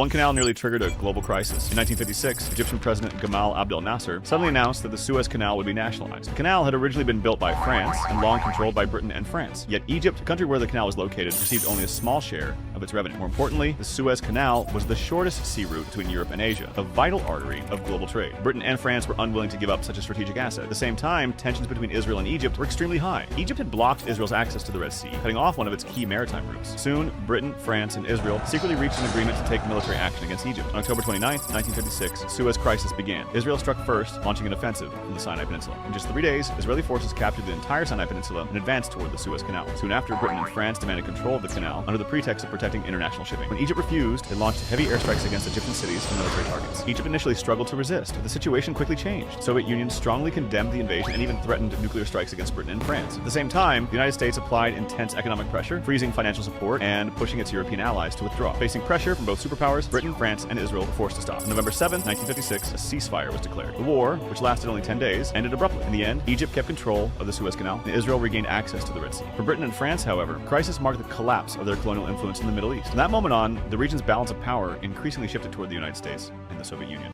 One canal nearly triggered a global crisis. In 1956, Egyptian President Gamal Abdel Nasser suddenly announced that the Suez Canal would be nationalized. The canal had originally been built by France and long controlled by Britain and France. Yet Egypt, the country where the canal was located, received only a small share of its revenue. More importantly, the Suez Canal was the shortest sea route between Europe and Asia, a vital artery of global trade. Britain and France were unwilling to give up such a strategic asset. At the same time, tensions between Israel and Egypt were extremely high. Egypt had blocked Israel's access to the Red Sea, cutting off one of its key maritime routes. Soon, Britain, France, and Israel secretly reached an agreement to take military action against Egypt. On October 29, 1956, the Suez Crisis began. Israel struck first, launching an offensive from the Sinai Peninsula. In just 3 days, Israeli forces captured the entire Sinai Peninsula and advanced toward the Suez Canal. Soon after, Britain and France demanded control of the canal under the pretext of protecting international shipping. When Egypt refused, they launched heavy airstrikes against Egyptian cities and military targets. Egypt initially struggled to resist, but the situation quickly changed. The Soviet Union strongly condemned the invasion and even threatened nuclear strikes against Britain and France. At the same time, the United States applied intense economic pressure, freezing financial support and pushing its European allies to withdraw. Facing pressure from both superpowers, Britain, France, and Israel were forced to stop. On November 7, 1956, a ceasefire was declared. The war, which lasted only 10 days, ended abruptly. In the end, Egypt kept control of the Suez Canal, and Israel regained access to the Red Sea. For Britain and France, however, the crisis marked the collapse of their colonial influence in the Middle East. From that moment on, the region's balance of power increasingly shifted toward the United States and the Soviet Union.